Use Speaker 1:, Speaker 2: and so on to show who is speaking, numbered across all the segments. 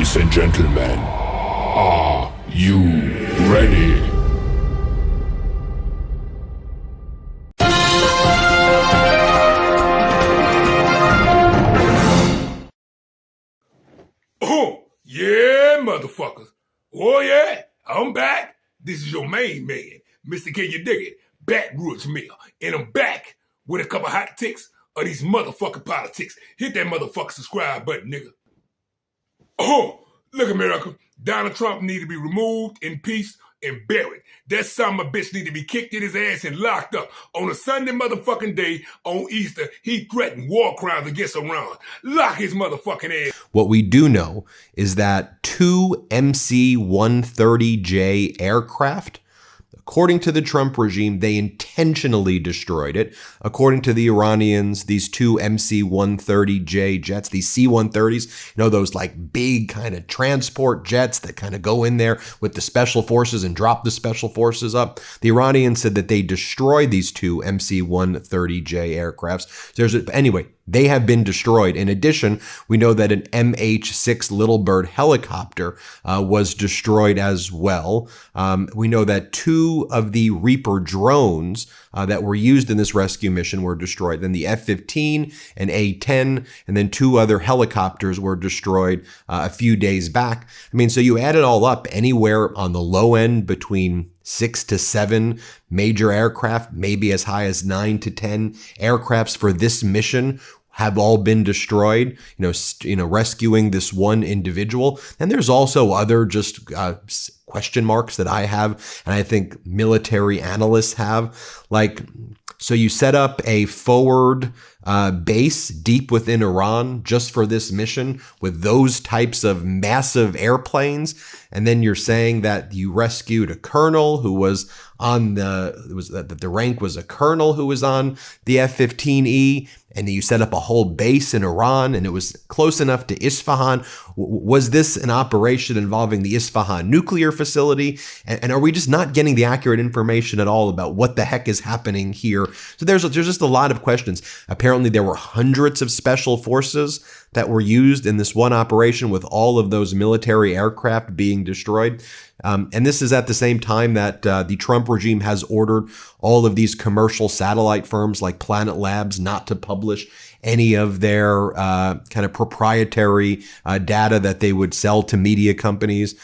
Speaker 1: Ladies and gentlemen, are you ready? Oh, yeah, motherfuckers. Oh, yeah, I'm back. This is your main man, Mr. Can You Dig It, Backwoods Mill. And I'm back with a couple hot ticks of these motherfucking politics. Hit that motherfucking subscribe button, nigga. Oh, look, America. Donald Trump need to be removed, impeached, and buried. That son of a bitch need to be kicked in his ass and locked up. On a Sunday motherfucking day on Easter, he threatened war crimes against Iran. Lock his motherfucking ass.
Speaker 2: What we do know is that two MC-130J aircraft, according to the Trump regime, they intentionally destroyed it. According to the Iranians, these two MC-130J jets, these C-130s, those like big kind of transport jets that kind of go in there with the special forces and drop the special forces up. The Iranians said that they destroyed these two MC-130J aircrafts. Anyway, they have been destroyed. In addition, we know that an MH-6 Little Bird helicopter was destroyed as well. We know that two of the Reaper drones that were used in this rescue mission were destroyed. Then the F-15 and A-10, and then two other helicopters were destroyed a few days back. I mean, so you add it all up, anywhere on the low end between 6 to 7 major aircraft, maybe as high as 9 to 10 aircrafts for this mission have all been destroyed, rescuing this one individual. And there's also other just question marks that I have, and I think military analysts have. So you set up a forward base deep within Iran just for this mission with those types of massive airplanes. And then you're saying that you rescued a colonel who was on the rank was a colonel who was on the F-15E, and you set up a whole base in Iran, and it was close enough to Isfahan. Was this an operation involving the Isfahan nuclear facility? And are we just not getting the accurate information at all about what the heck is happening here? So there's just a lot of questions. Apparently there were hundreds of special forces that were used in this one operation with all of those military aircraft being destroyed. And this is at the same time that the Trump regime has ordered all of these commercial satellite firms like Planet Labs not to publish any of their kind of proprietary data that they would sell to media companies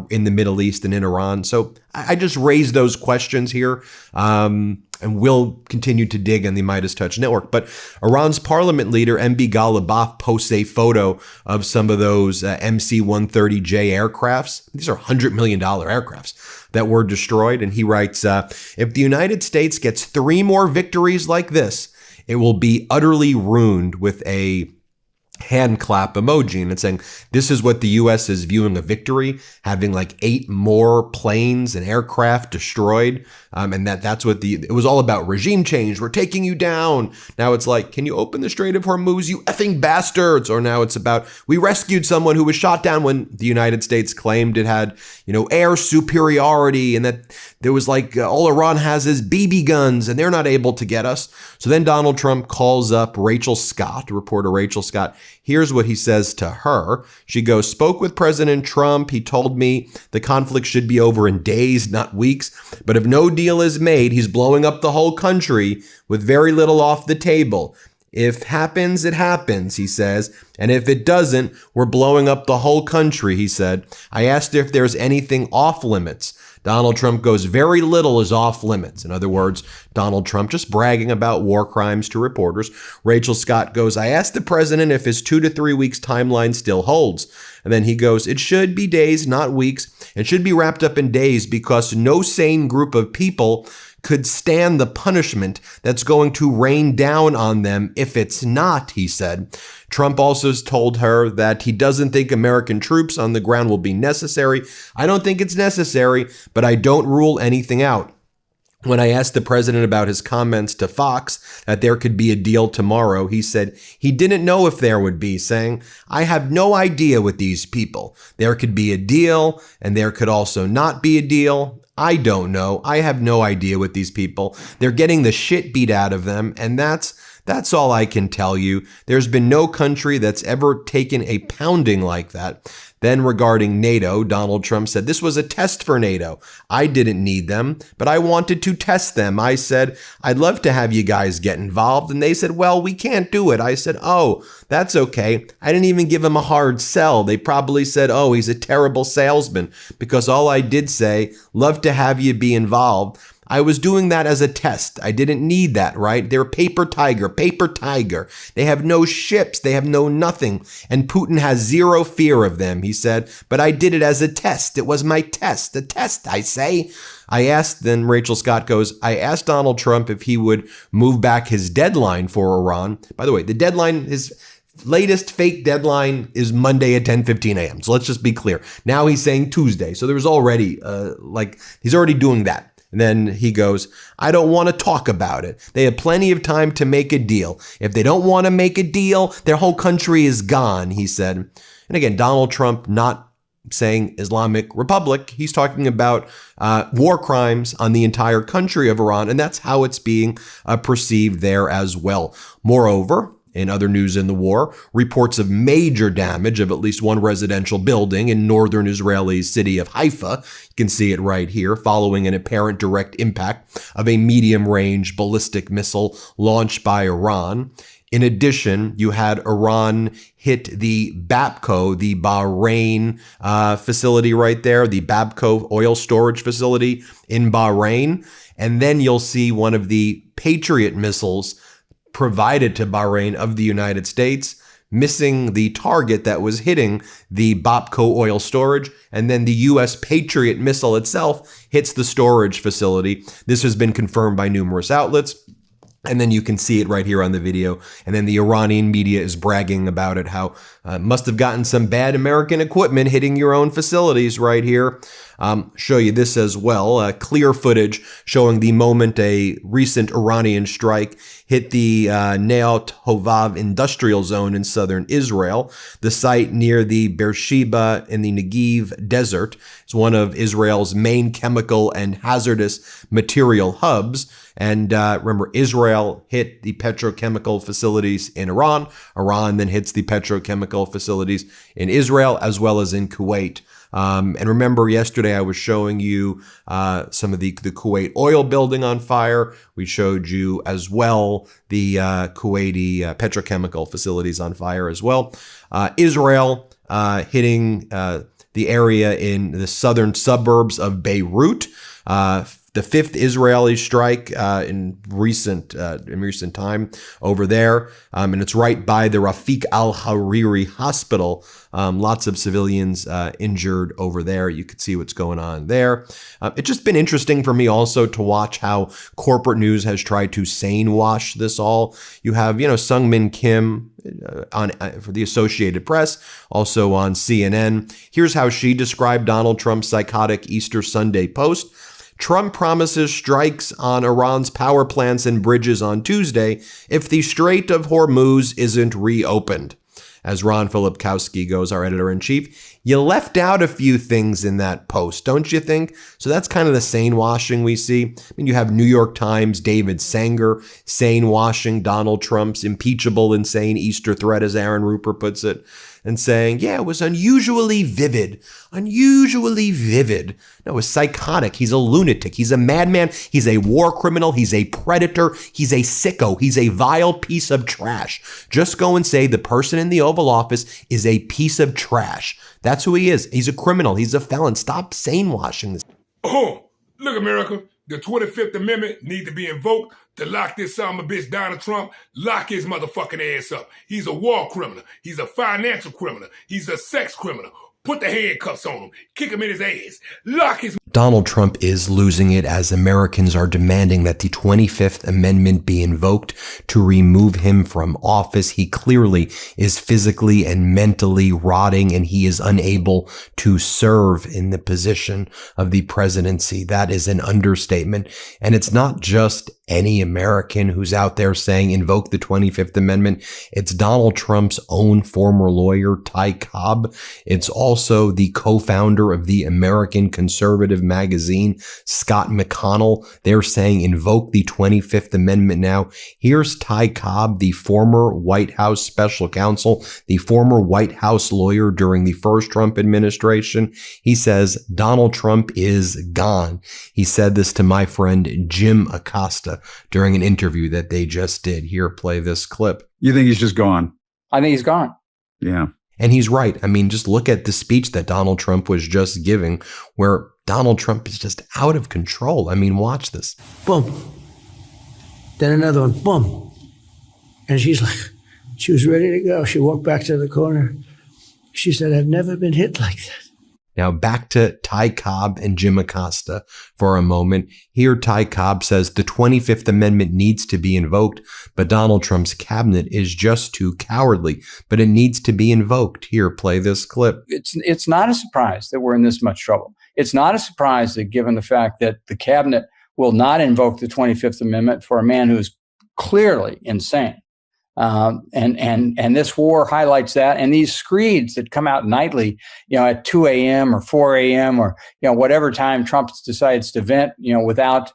Speaker 2: in the Middle East and in Iran. So I just raise those questions here. And we'll continue to dig on the Midas Touch Network. But Iran's parliament leader, MB Ghalibaf, posts a photo of some of those MC-130J aircrafts. These are $100 million aircrafts that were destroyed. And he writes, if the United States gets 3 more victories like this, it will be utterly ruined, with a hand clap emoji. And it's saying this is what the U.S. is viewing a victory, having like 8 more planes and aircraft destroyed. And that's what it was all about. Regime change. We're taking you down. Now it's like, can you open the Strait of Hormuz, you effing bastards? Or now it's about, we rescued someone who was shot down when the United States claimed it had, air superiority, and that there was all Iran has is BB guns and they're not able to get us. So then Donald Trump calls up Rachel Scott, reporter Rachel Scott. Here's what he says to her. She goes, spoke with President Trump. He told me the conflict should be over in days, not weeks. But if no deal is made, he's blowing up the whole country with very little off the table. If happens, it happens, he says. And if it doesn't, we're blowing up the whole country, he said. I asked if there's anything off limits. Donald Trump goes, very little is off limits. In other words, Donald Trump just bragging about war crimes to reporters. Rachel Scott goes, I asked the president if his 2 to 3 weeks timeline still holds. And then he goes, it should be days, not weeks. It should be wrapped up in days because no sane group of people could stand the punishment that's going to rain down on them if it's not, he said. Trump also told her that he doesn't think American troops on the ground will be necessary. I don't think it's necessary, but I don't rule anything out. When I asked the president about his comments to Fox that there could be a deal tomorrow, he said he didn't know if there would be, saying, I have no idea with these people. There could be a deal and there could also not be a deal. I don't know. I have no idea with these people. They're getting the shit beat out of them, and that's That's all I can tell you. There's been no country that's ever taken a pounding like that. Then regarding NATO, Donald Trump said, this was a test for NATO. I didn't need them, but I wanted to test them. I said, I'd love to have you guys get involved. And they said, well, we can't do it. I said, oh, that's okay. I didn't even give him a hard sell. They probably said, oh, he's a terrible salesman, because all I did say, love to have you be involved. I was doing that as a test. I didn't need that, right? They're paper tiger. They have no ships. They have no nothing. And Putin has zero fear of them, he said. But I did it as a test. It was my test. A test, I say. I asked, then Rachel Scott goes, I asked Donald Trump if he would move back his deadline for Iran. By the way, the deadline, his latest fake deadline is Monday at 10:15 a.m. So let's just be clear. Now he's saying Tuesday. So there was already, he's already doing that. And then he goes, I don't want to talk about it. They have plenty of time to make a deal. If they don't want to make a deal, their whole country is gone, he said. And again, Donald Trump not saying Islamic Republic. He's talking about war crimes on the entire country of Iran, and that's how it's being perceived there as well. Moreover, in other news in the war, reports of major damage of at least one residential building in northern Israeli city of Haifa. You can see it right here, following an apparent direct impact of a medium-range ballistic missile launched by Iran. In addition, you had Iran hit the Babco, the Bahrain facility right there, the Babco oil storage facility in Bahrain. And then you'll see one of the Patriot missiles provided to Bahrain of the United States, missing the target that was hitting the Babco oil storage, and then the U.S. Patriot missile itself hits the storage facility. This has been confirmed by numerous outlets. And then you can see it right here on the video. And then the Iranian media is bragging about it, how must have gotten some bad American equipment hitting your own facilities right here. Show you this as well. Clear footage showing the moment a recent Iranian strike hit the Neot Hovav industrial zone in southern Israel. The site near the Beersheba in the Negev desert is one of Israel's main chemical and hazardous material hubs. And remember, Israel hit the petrochemical facilities in Iran. Iran then hits the petrochemical facilities in Israel as well as in Kuwait. And remember, yesterday I was showing you some of the Kuwait oil building on fire. We showed you as well the Kuwaiti petrochemical facilities on fire as well. Israel hitting the area in the southern suburbs of Beirut. The fifth Israeli strike in recent time over there, and it's right by the Rafik al-Hariri hospital. Lots of civilians injured over there. You could see what's going on there. It's just been interesting for me also to watch how corporate news has tried to sane wash this all. You have, Sung Min Kim for the Associated Press, also on CNN. Here's how she described Donald Trump's psychotic Easter Sunday post. Trump promises strikes on Iran's power plants and bridges on Tuesday if the Strait of Hormuz isn't reopened. As Ron Filipkowski goes, our editor-in-chief, you left out a few things in that post, don't you think? So that's kind of the sane washing we see. I mean, you have New York Times, David Sanger, sane washing Donald Trump's impeachable, insane Easter threat, as Aaron Rupert puts it, and saying, yeah, it was unusually vivid. No, it was psychotic. He's a lunatic. He's a madman. He's a war criminal. He's a predator. He's a sicko. He's a vile piece of trash. Just go and say the person in the Oval Office is a piece of trash. That's who he is. He's a criminal. He's a felon. Stop sane washing this.
Speaker 1: Oh, look, America. The 25th Amendment need to be invoked to lock this son of a bitch Donald Trump. Lock his motherfucking ass up. He's a war criminal. He's a financial criminal. He's a sex criminal. Put the handcuffs on him. Kick him in his ass. Lock his...
Speaker 2: Donald Trump is losing it as Americans are demanding that the 25th Amendment be invoked to remove him from office. He clearly is physically and mentally rotting, and he is unable to serve in the position of the presidency. That is an understatement. And it's not just any American who's out there saying invoke the 25th Amendment. It's Donald Trump's own former lawyer, Ty Cobb. It's also the co-founder of the American Conservative Conservative magazine. Scott McConnell, they're saying invoke the 25th Amendment now. Here's Ty Cobb, the former White House special counsel, the former White House lawyer during the first Trump administration. He says Donald Trump is gone. He said this to my friend Jim Acosta during an interview that they just did. Here, play this clip.
Speaker 3: You think he's just gone?
Speaker 4: I think he's gone.
Speaker 3: Yeah.
Speaker 2: And he's right. I mean, just look at the speech that Donald Trump was just giving, where Donald Trump is just out of control. I mean, watch this.
Speaker 5: Boom. Then another one. Boom. And she was ready to go. She walked back to the corner. She said, I've never been hit like that.
Speaker 2: Now back to Ty Cobb and Jim Acosta for a moment. Here, Ty Cobb says the 25th Amendment needs to be invoked, but Donald Trump's cabinet is just too cowardly. But it needs to be invoked. Here, play this clip.
Speaker 4: It's not a surprise that we're in this much trouble. It's not a surprise that given the fact that the cabinet will not invoke the 25th Amendment for a man who is clearly insane. And this war highlights that. And these screeds that come out nightly, at 2 a.m. or 4 a.m. or, whatever time Trump decides to vent, without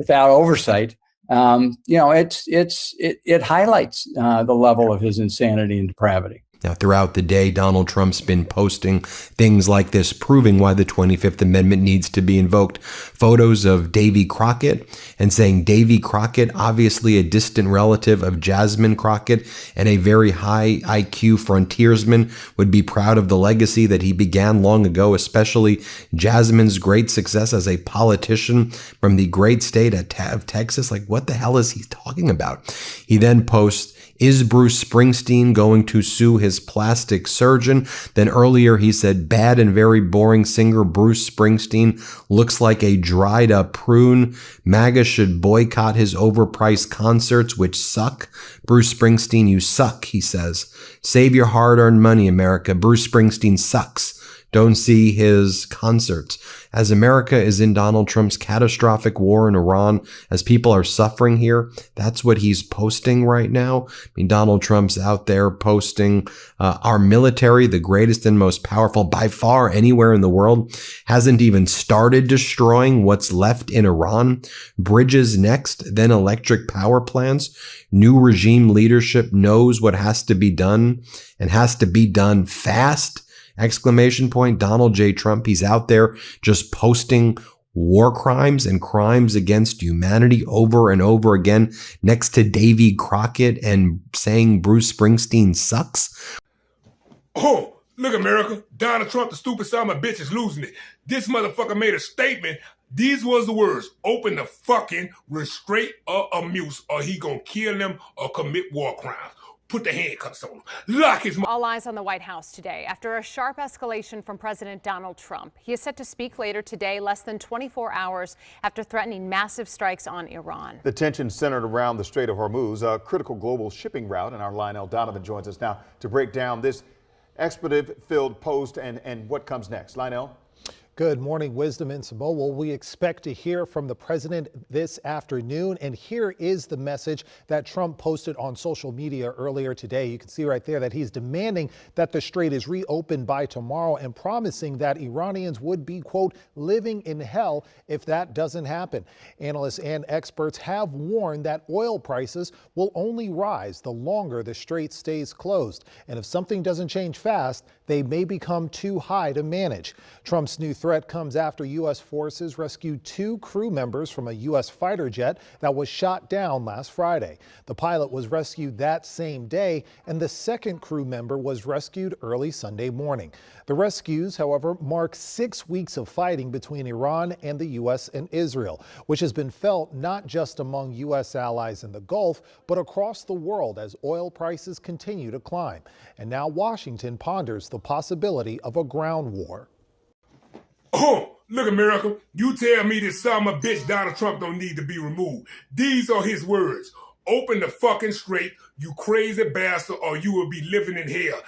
Speaker 4: oversight, it highlights the level of his insanity and depravity.
Speaker 2: Now, throughout the day, Donald Trump's been posting things like this, proving why the 25th Amendment needs to be invoked. Photos of Davy Crockett and saying Davy Crockett, obviously a distant relative of Jasmine Crockett and a very high IQ frontiersman, would be proud of the legacy that he began long ago, especially Jasmine's great success as a politician from the great state of Texas. Like, what the hell is he talking about? He then posts, is Bruce Springsteen going to sue his plastic surgeon? Then earlier he said, bad and very boring singer Bruce Springsteen looks like a dried up prune. MAGA should boycott his overpriced concerts, which suck. Bruce Springsteen, you suck, he says. Save your hard-earned money, America. Bruce Springsteen sucks. Don't see his concerts. As America is in Donald Trump's catastrophic war in Iran, as people are suffering here, that's what he's posting right now. I mean, Donald Trump's out there posting our military, the greatest and most powerful by far anywhere in the world, hasn't even started destroying what's left in Iran. Bridges next, then electric power plants. New regime leadership knows what has to be done and has to be done fast. Exclamation point. Donald J. Trump, he's out there just posting war crimes and crimes against humanity over and over again next to Davy Crockett and saying Bruce Springsteen sucks.
Speaker 1: Oh, look, America. Donald Trump, the stupid son of a bitch, is losing it. This motherfucker made a statement. These was the words. Open the fucking restraint or amuse, or he gonna kill them or commit war crimes. Put the handcuffs on him. Lock his mouth.
Speaker 6: All eyes on the White House today after a sharp escalation from President Donald Trump. He is set to speak later today, less than 24 hours after threatening massive strikes on Iran.
Speaker 7: The tension centered around the Strait of Hormuz, a critical global shipping route, and our Lionel Donovan joins us now to break down this expletive-filled post and what comes next. Lionel?
Speaker 8: Good morning, Wisdom and Samoa. Well, we expect to hear from the president this afternoon, and here is the message that Trump posted on social media earlier today. You can see right there that he's demanding that the strait is reopened by tomorrow and promising that Iranians would be, quote, living in hell if that doesn't happen. Analysts and experts have warned that oil prices will only rise the longer the strait stays closed. And if something doesn't change fast, they may become too high to manage. Trump's new threat comes after U.S. forces rescued 2 crew members from a U.S. fighter jet that was shot down last Friday. The pilot was rescued that same day, and the second crew member was rescued early Sunday morning. The rescues, however, mark 6 weeks of fighting between Iran and the U.S. and Israel, which has been felt not just among U.S. allies in the Gulf, but across the world as oil prices continue to climb. And now Washington ponders the possibility of a ground war.
Speaker 1: Oh, look, America. You tell me this son of a bitch Donald Trump don't need to be removed. These are his words. Open the fucking strait, you crazy bastard, or you will be living in hell.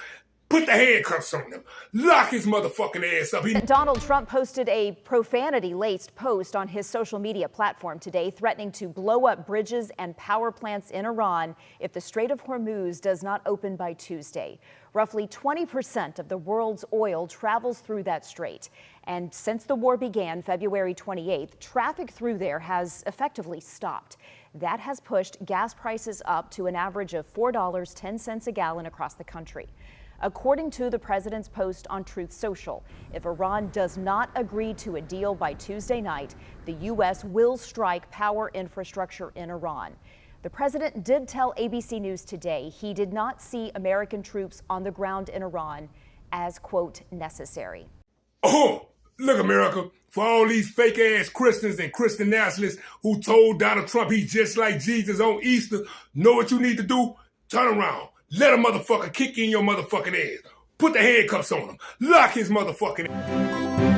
Speaker 1: Put the handcuffs on him. Lock his motherfucking ass up.
Speaker 3: Donald Trump posted a profanity-laced post on his social media platform today, threatening to blow up bridges and power plants in Iran if the Strait of Hormuz does not open by Tuesday. Roughly 20% of the world's oil travels through that strait. And since the war began February 28th, traffic through there has effectively stopped. That has pushed gas prices up to an average of $4.10 a gallon across the country. According to the president's post on Truth Social, if Iran does not agree to a deal by Tuesday night, the U.S. will strike power infrastructure in Iran. The president did tell ABC News today he did not see American troops on the ground in Iran as, quote, necessary.
Speaker 1: Oh, look, America, for all these fake-ass Christians and Christian nationalists who told Donald Trump he's just like Jesus on Easter, know what you need to do? Turn around. Let a motherfucker kick in your motherfucking ass. Put the handcuffs on him. Lock his motherfucking ass.